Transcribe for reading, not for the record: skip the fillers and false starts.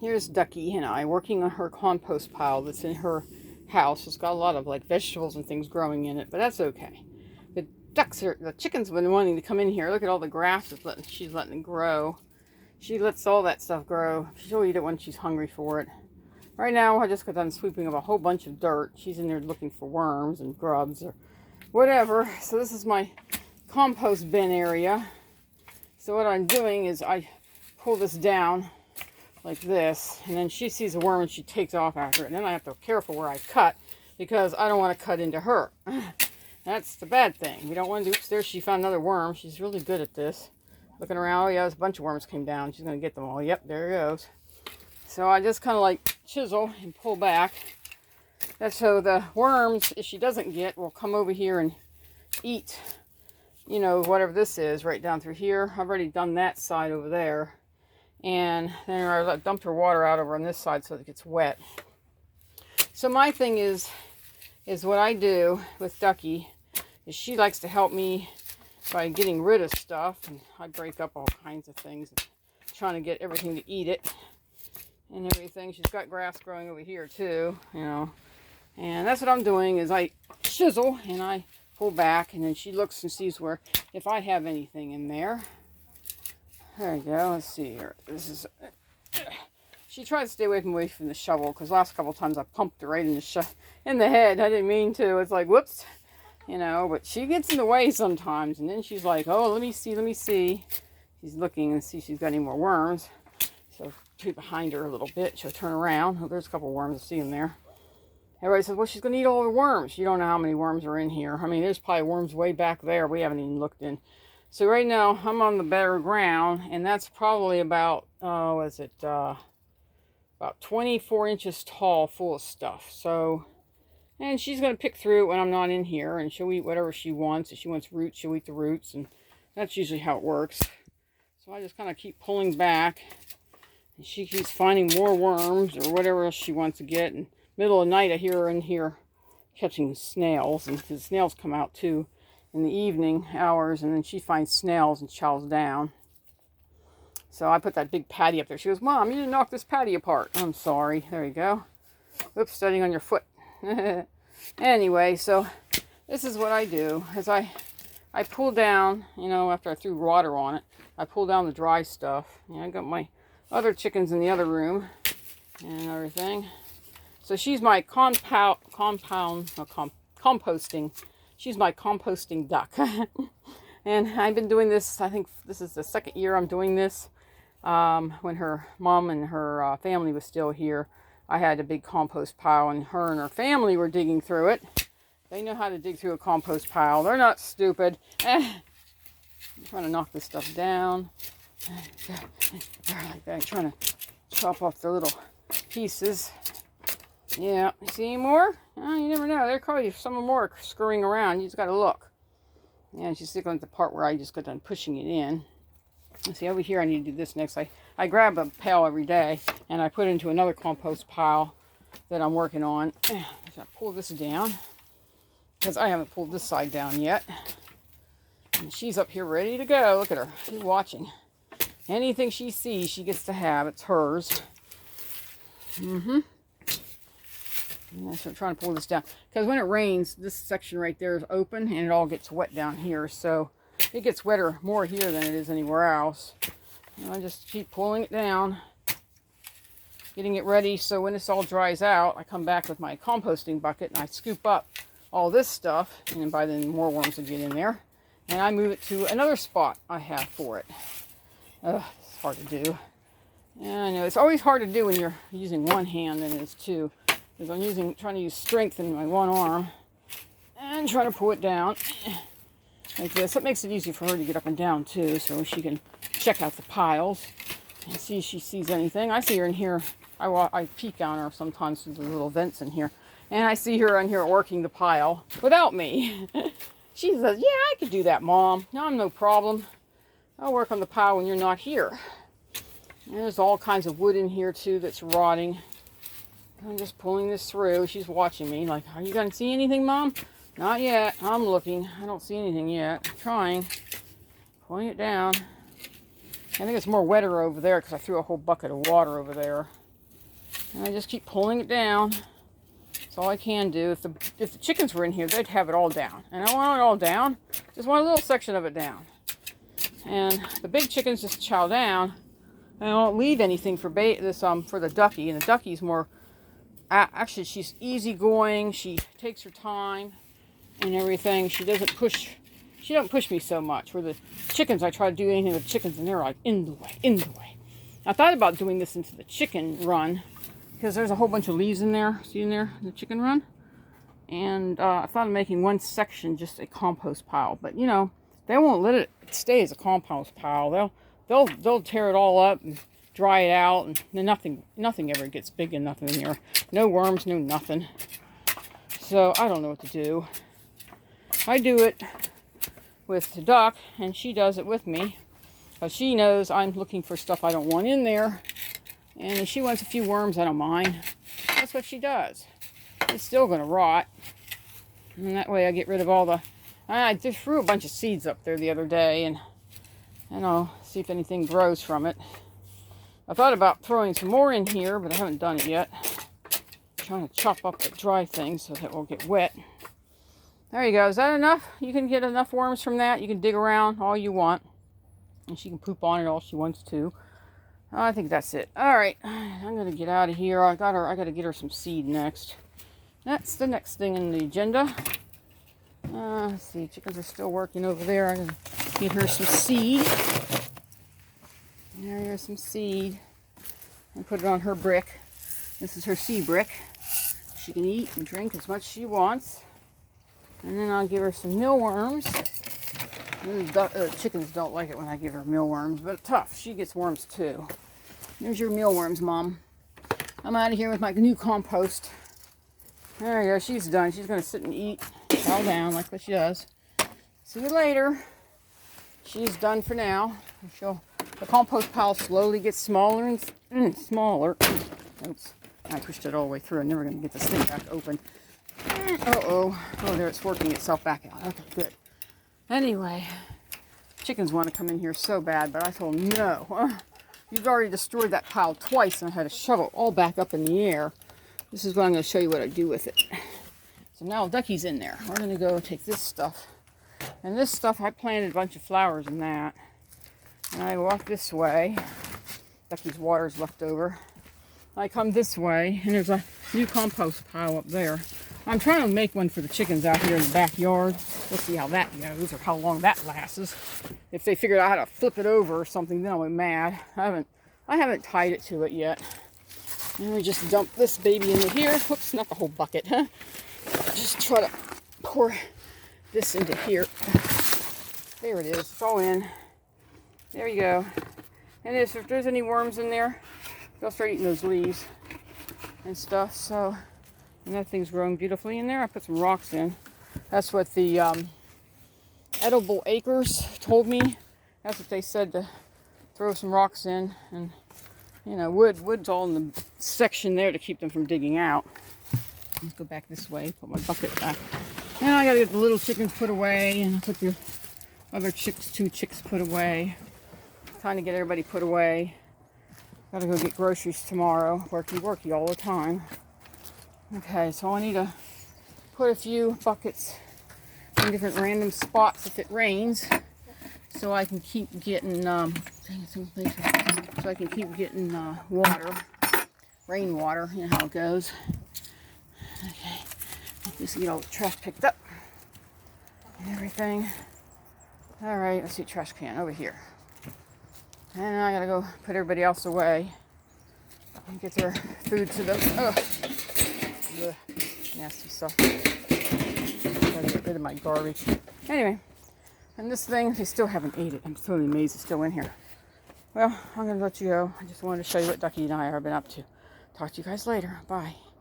Here's Duckie and I working on her compost pile that's in her house. It's got a lot of like vegetables and things growing in it, but that's okay. The chickens have been wanting to come in here. Look at all the grass she's letting it grow. She lets all that stuff grow. She'll eat it when she's hungry for it. Right now, I just got done sweeping up a whole bunch of dirt. She's in there looking for worms and grubs or whatever. So this is my compost bin area. So what I'm doing is I pull this down like this, and then she sees a worm and she takes off after it. And then I have to be careful where I cut because I don't want to cut into her. That's the bad thing. We don't want to do. Oops, there she found another worm. She's really good at this. Looking around, oh yeah, there's a bunch of worms came down. She's going to get them all. Yep, there it goes. So I just kind of like chisel and pull back. That's so the worms, if she doesn't get, will come over here and eat, you know, whatever this is right down through here. I've already done that side over there. And then I dumped her water out over on this side so it gets wet. So my thing is what I do with Duckie is she likes to help me by getting rid of stuff. And I break up all kinds of things, trying to get everything to eat it and everything. She's got grass growing over here too, you know. And that's what I'm doing is I chisel and I pull back, and then she looks and sees where, if I have anything in there. There we go. Let's see here. This is. She tries to stay away from the shovel because last couple times I pumped her right in the head. I didn't mean to. It's like whoops, you know. But she gets in the way sometimes, and then she's like, "Oh, let me see." She's looking and see if she's got any more worms. So keep behind her a little bit. She'll turn around. Oh, there's a couple worms. I see them there. Everybody says, "Well, she's gonna eat all the worms." You don't know how many worms are in here. I mean, there's probably worms way back there we haven't even looked in. So right now I'm on the better ground, and that's probably about about 24 inches tall, full of stuff. So, and she's gonna pick through it when I'm not in here, and she'll eat whatever she wants. If she wants roots, she'll eat the roots, and that's usually how it works. So I just kind of keep pulling back, and she keeps finding more worms or whatever else she wants to get. And middle of the night I hear her in here catching snails, and the snails come out too in the evening hours, and then she finds snails and chows down. So I put that big patty up there. She goes, "Mom, you didn't knock this patty apart." I'm sorry. There you go. Oops, stepping on your foot. Anyway, so this is what I do is I pull down, you know, after I threw water on it, I pull down the dry stuff. And I got my other chickens in the other room and everything. So she's my composting. She's my composting duck. And I've been doing this, I think this is the second year I'm doing this. When her mom and her family was still here, I had a big compost pile, and her family were digging through it. They know how to dig through a compost pile. They're not stupid. I'm trying to knock this stuff down. Like that. I'm trying to chop off the little pieces. Yeah, you see any more? Oh, you never know. There probably some more scurrying around. You just got to look. Yeah, she's sticking at the part where I just got done pushing it in. See, over here I need to do this next. I grab a pail every day and I put it into another compost pile that I'm working on. So I pull this down because I haven't pulled this side down yet. And she's up here ready to go. Look at her. She's watching. Anything she sees, she gets to have. It's hers. Yeah, so I'm trying to pull this down because when it rains, this section right there is open and it all gets wet down here. So it gets wetter more here than it is anywhere else. And I just keep pulling it down, getting it ready. So when this all dries out, I come back with my composting bucket and I scoop up all this stuff. And then by then more worms will get in there. And I move it to another spot I have for it. It's hard to do. Yeah, I know it's always hard to do when you're using one hand than it is two. Because I'm trying to use strength in my one arm and trying to pull it down like this. It makes it easy for her to get up and down too, so she can check out the piles and see if she sees anything. I see her in here. I peek on her sometimes through the little vents in here, and I see her in here working the pile without me. She says, "Yeah, I could do that, Mom. No, I'm no problem. I'll work on the pile when you're not here." And there's all kinds of wood in here too that's rotting. I'm just pulling this through. She's watching me like, "Are you going to see anything, Mom?" "Not yet. I'm looking. I don't see anything yet. I'm trying." Pulling it down. I think it's more wetter over there because I threw a whole bucket of water over there. And I just keep pulling it down. That's all I can do. If the chickens were in here, they'd have it all down. And I don't want it all down. Just want a little section of it down. And the big chickens just chow down. And I won't leave anything for for the ducky. And the ducky's more, actually, she's easygoing. She takes her time and everything. She don't push me so much. Where the chickens, I try to do anything with chickens, and they're like in the way. I thought about doing this into the chicken run, because there's a whole bunch of leaves in there. See in there, the chicken run? And I thought of making one section just a compost pile. But, you know, they won't let it stay as a compost pile. They'll tear it all up and dry it out. And nothing ever gets big enough in here. No worms, no nothing. So I don't know what to do. I do it with the duck, and she does it with me. But she knows I'm looking for stuff I don't want in there. And if she wants a few worms, I don't mind. That's what she does. It's still going to rot. And that way I get rid of all the... I just threw a bunch of seeds up there the other day, and I'll see if anything grows from it. I thought about throwing some more in here, but I haven't done it yet. I'm trying to chop up the dry things so that it won't get wet. There you go. Is that enough? You can get enough worms from that. You can dig around all you want. And she can poop on it all she wants to. I think that's it. Alright. I'm going to get out of here. I got to get her some seed next. That's the next thing in the agenda. Let's see. Chickens are still working over there. I'm going to get her some seed. There's some seed. And put it on her brick. This is her seed brick. She can eat and drink as much as she wants. And then I'll give her some mealworms. Chickens don't like it when I give her mealworms, but tough. She gets worms too. There's your mealworms, Mom. I'm out of here with my new compost. There you go. She's done. She's going to sit and eat. Chow down like what she does. See you later. She's done for now. The compost pile slowly gets smaller and smaller. Oops. I pushed it all the way through. I'm never going to get this thing back open. Oh, there, it's working itself back out. Okay, good. Anyway, chickens want to come in here so bad, but I told them no. You've already destroyed that pile twice, and I had to shovel it all back up in the air. This is what I'm going to show you what I do with it. So now Ducky's in there. We're going to go take this stuff. And this stuff, I planted a bunch of flowers in that. And I walk this way. Ducky's water's left over. I come this way, and there's a new compost pile up there. I'm trying to make one for the chickens out here in the backyard. We'll see how that goes, or how long that lasts. If they figure out how to flip it over or something, then I'll be mad. I haven't tied it to it yet. And we just dump this baby into here. Whoops, not the whole bucket, huh? Just try to pour this into here. There it is. It's all in. There you go. And if there's any worms in there, they'll start eating those leaves and stuff. So, and that thing's growing beautifully in there. I put some rocks in. That's what the Edible Acres told me. That's what they said, to throw some rocks in. And, you know, wood's all in the section there to keep them from digging out. Let's go back this way, put my bucket back. Now I gotta get the little chickens put away, and put the other two chicks put away. Trying to get everybody put away. Gotta go get groceries tomorrow. Worky all the time. Okay, so I need to put a few buckets in different random spots if it rains, so I can keep getting water, rainwater. You know how it goes. Okay, just get all the trash picked up and everything. All right, let's see, trash can over here. And I gotta go put everybody else away and get their food to them. Ugh. Nasty stuff. Gotta get rid of my garbage. Anyway, and this thing, they still haven't ate it. I'm totally amazed it's still in here. Well, I'm gonna let you go. I just wanted to show you what Ducky and I have been up to. Talk to you guys later. Bye.